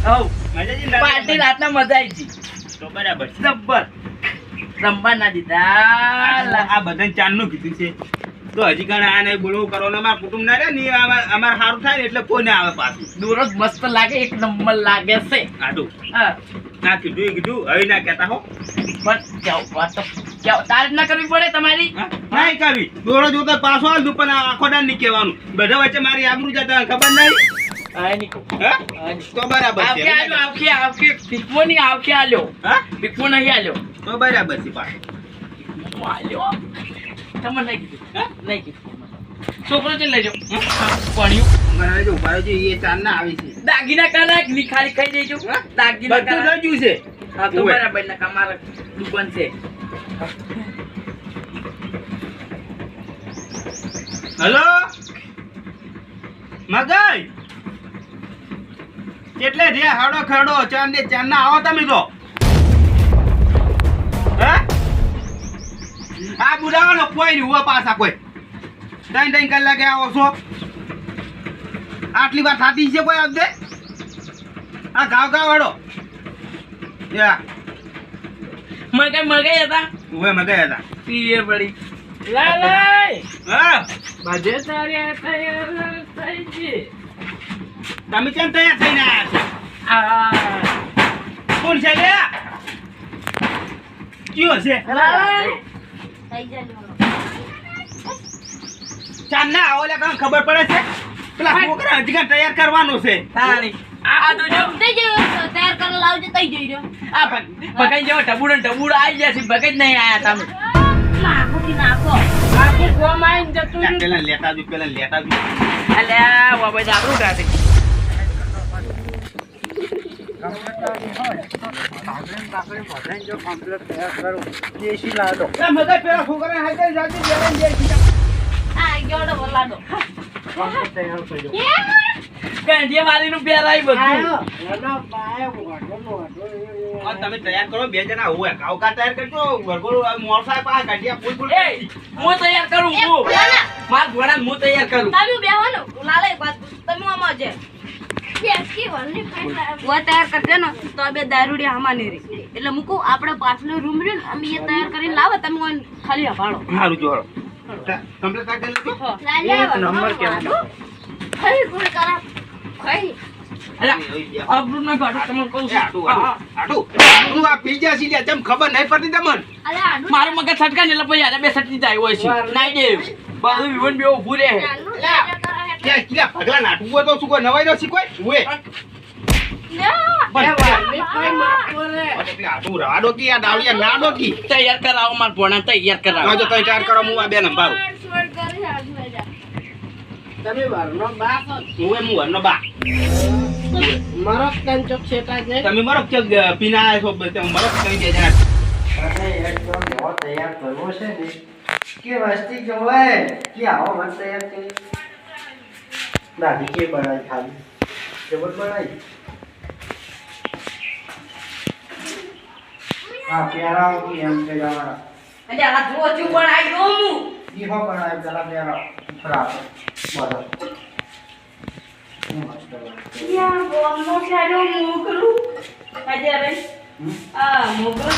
હવ મજાજી પાર્ટી રાતના મજા આવી ગઈ. તો બરાબર છે. જબ્બર રમવા ના દીધા. આ બધાને ચાંદનું કીધું છે તો હજી કણ આ નહીં બોલવું કરવાનું અમારા કુટુંબ ના રહે ને અમારે સારું થાય ને એટલે કોઈ ના આવે પાછું. દૂરો મસ્ત લાગે, એક નંબર લાગે છે. આડું હા ના કીધું એ કીધું હવે ના કહેતા હો. પણ જાઓ વાત તો જાઓ, તારીફ ના કરવી પડે તમારી. નહીં કરવી દોડો જોતા પાછો આવતું પણ આખો દાન નહીં કહેવાનું. બધા વચ્ચે મારી આબરૂ જતા ખબર નહીં. હા નીકો હા તો બરાબર આવકે છે. આલ્યો, આવકે પીકવો નહીં, આવકે આલ્યો. હા પીકવો નહીં આલ્યો. તો બરાબર છે પાછું. હું આલ્યો તમને નહીં કીધું. નહીં કીધું. છોકરો છે લેજો ભણ્યું. અમારે જો ઉભા રહેજો, એ ચાંદ ના આવી છે. દાગીના કાના ખાલી ખાઈ દેજો. દાગીના બધું કાના રજ્યું છે. હા તો ઓવે. બરાબર ને તમારે દુકાન છે. હલો મગઈ કેટલે રે હાડો ખરડો ચાંદ ના આવો તમે તો હે આ બુડાવાનો કોઈ નહીં હુવા પાછા કોઈ 3 કલાકે આવો છો. આટલી વાર થાતી છે કોઈ આવજે. આ ગાવ વાળો યા મગાઈ હતા ઉવે મગઈ હતા. પીએ પડી લાલાઈ હા બાજે તારી તૈયાર થઈ છે. તમે કેમ તૈયાર થઈને આવ્યા છો? આ કોણ છે લે કયો છે? લાલાઈ ચાંદ ના આવો લે કાં ખબર પડે છે? પેલા છોકરા હજી કાં તૈયાર કરવાનું છે. તારી આ તો જો તૈયાર કરવા લાવજો તઈ જઈ રહ્યો આ ભગાઈ જેવો ટબુડો આવી ગયા છે. ભગત નહીં આયા તમે. નાખોથી નાખો આખું ગોમ આઈને જતું લે, રહ્યું. પેલા લેતા આવજો, પેલા લેતા આવજો. અલ્યા બાબા જાબરું કાઢે. એ મગજ પેલા છોકરાને હાથે જાજે, લેવાને જાય છે. આ ગયોડો બોલાડો ગાંઠિયા વાળીનું પહેરાય બધું. આ તમે તૈયાર કરો, 2 જણા હોય કાવકા તૈયાર કરજો. વરઘોડો મોરસાય પાસે ગાંઠિયા ફૂલ ફૂલ એ હું તૈયાર કરું હું. માર ઘોડા હું તૈયાર કરું. તમે બેહો ને લાલે વાત તમે આમાં છે વો તૈયાર કરજે ને તો બે દારૂડિયા હમાની રે એટલે મૂકું આપણે પાછલો રૂમ રહ્યો ને અમે એ તૈયાર કરીને લાવો તમે ઓન ખાલી હભાળો સારું જોડો કમ્પ્લીટ કરી દેજો. એક નંબર કહેવાનો. ખાઈ ગુણ કરા ખાઈ અલ્યા આબરૂ ના કાઢો તમને કહું એ આટું, છું. આટું, આટું. હું આ પીજા સી લ્યા, જેમ ખબર નહીં પડતી તમને. અલે આડું મારું મગજ છટકા ને એટલે પછી આને બે સટકી જાય હોય છે. નાઈ દે બધું વિવન બે ઊભું રહે. આનું તૈયાર કરા હે ક્યાં ક્યાં ભગલા નાટું હોય તો શું કોઈ નવાઈ નો શીખવાય? હોય. અને પેલા આટું રાડો કી, આ દાવડિયા નાડો કી. તૈયાર કરાવો માર ભોણા તૈયાર કરાવો. જો તમે તૈયાર કરો, હું આ 2 નંબર. તમે વારનો બાપ હું એમ વરનો બા. મરક તન ચોક છેટા છે. તમે મરક ચક પીના આયા છો, તમે મરક કરી દેજો. અને એકદમ એવો તૈયાર કરવો છે ને કે વસ્તી જોવાય કે આવો મત તૈયાર કરી દાદી કે બનાવી ખાલી જબર બનાવી હા પ્યારા કે એમ કે જવાના અલે આ જો ચું બનાઈ દો હું ઈહો બનાવી પેલા પ્યારા ખરાબ બરાબર મસ્ત યા બોલનો ચાલો મોકલું આજે રે આ મોકલું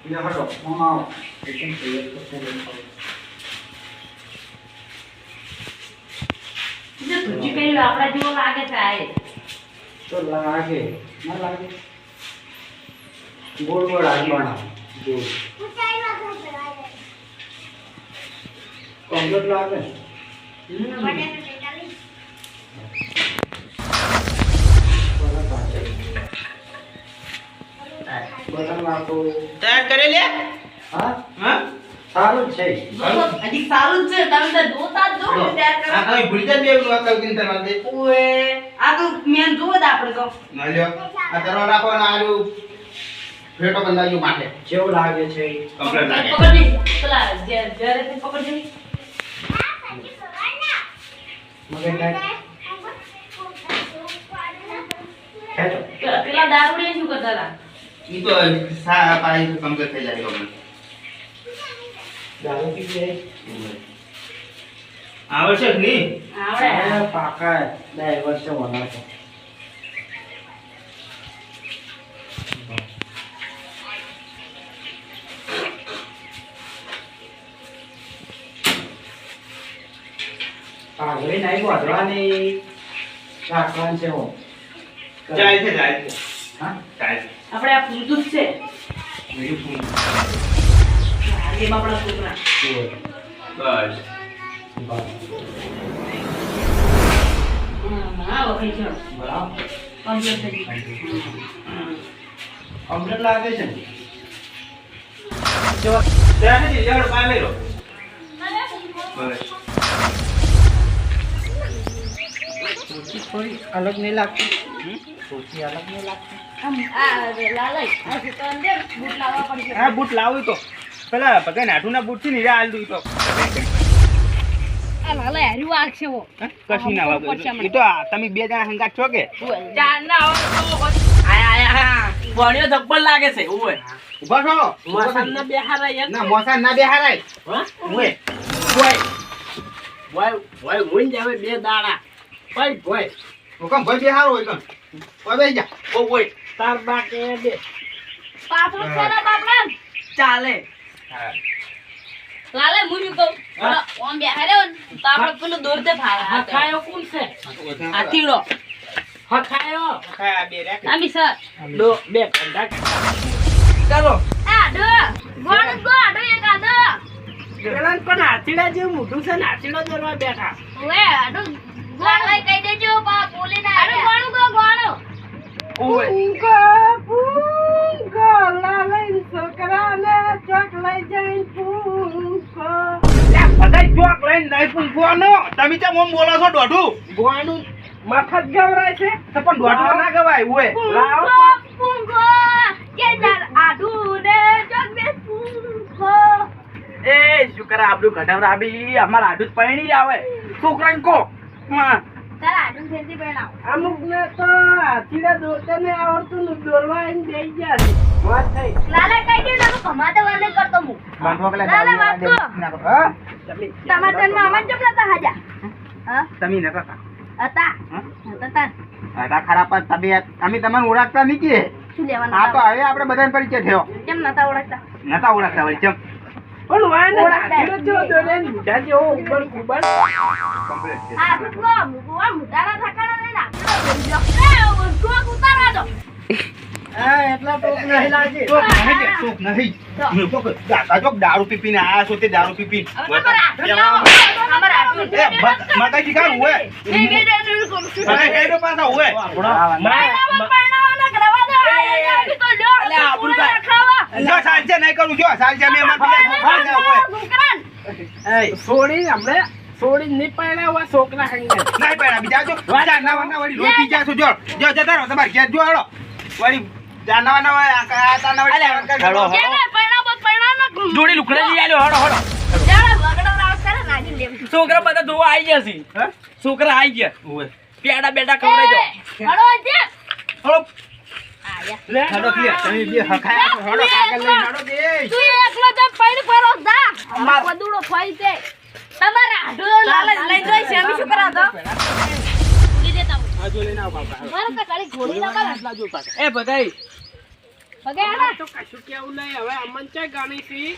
એટલે હટો મામા એકદમ તૈયાર કરશે જે તુજી પેલું આપડા જેવો લાગે છે આ તો લાગે ના લાગે ગોળ ગોળ આગ બનાવ ગોળ કમ્પ્લીટ લાગે બટન નાખો તૈયાર કરી લે. હા હા સારું છે હજી સારું જ છે તમે તો જોતા જ જો તૈયાર આ કરો તમે ભૂલી જાય બે વાત કરી તરવા દે. ઓએ આ તો મેન જોવો જ આપણે તો ના લ્યો આ તરવા રાખો ને આલું ફેટો બંધાયું માટે કેવું લાગે છે કમ્પ્લીટ લાગે. પકડી પેલા જ્યારે તે પકડી મગજ નાખ ખેંચો પેલા દારૂડિયા શું કરતા હતા ઈ તો સા પાઈ કમ્પ્લીટ થઈ જાય ગમે. દારૂ પી જાય આવશ્યક નહીં. આવડે પાકા 10 વર્ષે હોના છે. આગળ નહીં વધવાની રાખવાનું છે હું. જાય છે હા? જાય છે આપણે આ પૂરતું જ છે બીજું શું? એમ આપણા છોકરા બસ હા વખત છે બરાબર. કમ્પ્લીટ થઈ ગયું કમ્પ્લીટ લાગે છે ને? ત્યાં નથી જળ પાય મેલો બસ સોચી થોડી અલગ નહીં લાગતી. સોચી અલગ નહીં લાગતી. આમ આ લાલાઈ આ છોકરાને દે બૂટ લાવવા પડશે હા બૂટ લાવું તો પેલા ભગા નાઠુના બૂટ થી નીરા હાલ દઉં તો આ લાલાઈ હાર્યું વાગ છે વો કશું ના વાગો એ તો તમે બે જણા હંગાત છો કે ચારના હવે તો આયા ભણ્યો જબ્બર લાગે છે ઓય ઉભા છો મોસામના બેહારા યાર ના મોસા ના બેહારાય હા ઉએ ઓય મુંજ આવે બે દાડા ભાઈ ભાઈ હુકમ ભાઈ બેહારો હોય કમ ઓય બેહી જા ઓય તાર બા કે દે પાપડો ખરા બાપડા ચાલે લાલે મુની કહું ઓમ બેહાર્યો ને તો આપણે પેલું દોર તે ફાવે હખાયો કોણ છે આતીડો હખાયો હા બે રે આમી સર દો બે કંડા ચાલો આ ડો ગોડ ગોડ એક આદો પેલા પણ આતીડા જેવું મોટું છે ને આતીડો દોરવા બેઠા ઓએ આડો ગોડ લઈ કહી દેજો પા બોલી ના આડો ગોડો ગો ગોડો ઓય બધાય ચોક લઈને નહીં પૂંખવાનો તમે ચમ ઓમ બોલો છો દોઢું ગોવાનું મફત ગવરાય છે તો પણ દોઢું ના ગવાય ઓય પૂંગો પૂંગો કે દર આડુ ને જગ બે પૂંગો એ શુકરા આપણું ઘટાવરા આવી અમારા આડું જ પૈણી આવે છોકરાને કો હા તારા આડુ ફેરથી પહેણાવ અમુક ને તો આતીડા દોરતા ને આવડતું ને દોરવા એને બેસી ગયા છે વાત થઈ લાલા કહી દે ને કમાતે વાલે કરતો હું બાંધવા પેલા ના, ના, વાત કરો. હા ટમાટર માં અમન ચપલા તા હાજા હા તમે ન કાકા હતા હા? હતા આટા ખરાબ તબિયત અમે તમને ઓળખતા નહીં કે શું લેવાનું આ તો હવે આપણે બધાને પરિચય થયો કેમ નતા ઓળખતા નતા ઓળખતા વળી ચમ પણ વાને ઓળખતા. આતીડો જેવો દોરે ને બીજા જેવો ઉપર કુબર કમ્પ્લીટ આ સુકો મુવા મુટારા થકાણા ને ના એ ઉસકો ઉતારા દો હા એટલા ટોક નહીં લાગે. શોખ નહીં દાદા જો દારૂ પીપીને આયા છો તે દારૂ પીપીને અમારા આટલું માતાજી કાઢ હોય પાછા હોય જો સાંજે નહીં કરું જો સાંજે અમે છોડી હમણે છોડી નહીં પડ્યા હોય છોકરા હંગે નહીં પડ્યા બીજા જો જાનના વળી રોટી ગયા છો જો જો જતા રહો તમારે ઘેર જો હળો વળી જાનના જોડી લુકડા લઈ આલ્યો હડો હડો છોકરા બધા જોવા આવી ગયા છે છોકરા આવી ગયા પેડા બેડા કવરાઈ દો હળો હળો ક્લિયર તમે બે હખાયા છો હળો કાગળ લઈને હળો બે આજો લઈને આવ બાપા એ બધાય તો કશું કેવું નહીં હવે અમન છે ગાણી થી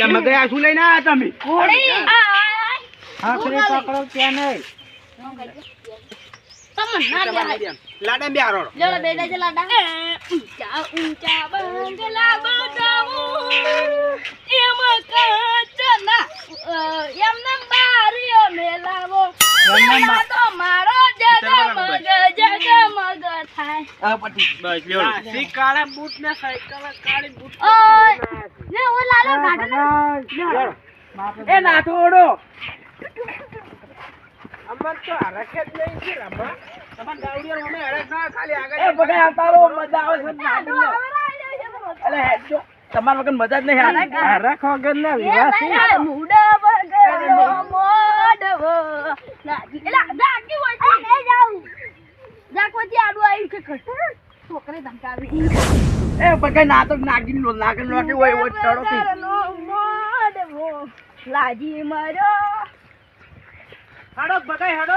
મગર આ શું લઈને આયા તમે આખરે પકડો ત્યાં નહીં. લાડા બે હારો જોડે બેટા છે લાડા ઊંચા ઊંચા બંગલા બનાવું એમાં કાચના એમને બારીઓ મેલાવો એમાં તો મારો જગમગ જગમગ થાય આ પટી બસ લ્યો સી કાળા બૂટ ને સાયકલ કાળી બૂટ ઓય લે ઓ લાલો કાઢો એ ના થોડો અમર તો હરખે જ નહીં છે રમા તમાર ગાવડિયા અમે હરખ ના ખાલી આગળ એ બગા આવતારો મજા આવે છે ના અલે હેડજો તમાર વગર મજા જ નહીં હરખ વગર ના વિવાહ છે મુડા વગર મોડવો નાજી એલા નાજી હોય છે એ જાઉં છોકરી ધમકાવી એ બગાઈ ના તો નાગીન લોટી હોય એવો ચડો કે લાજી મારો હાડો બગાઈ હાડો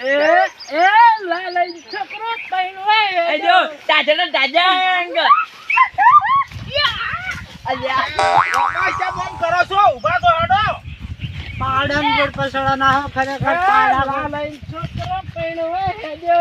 એ લઈ છોકરો કઈનો એ જો દાજંગ અલ્યા કરો છો ઉભા તો હાડો પાડમ પર પસડા ના ખરેખર પાડા લઈ છોકરો કઈનો હે જો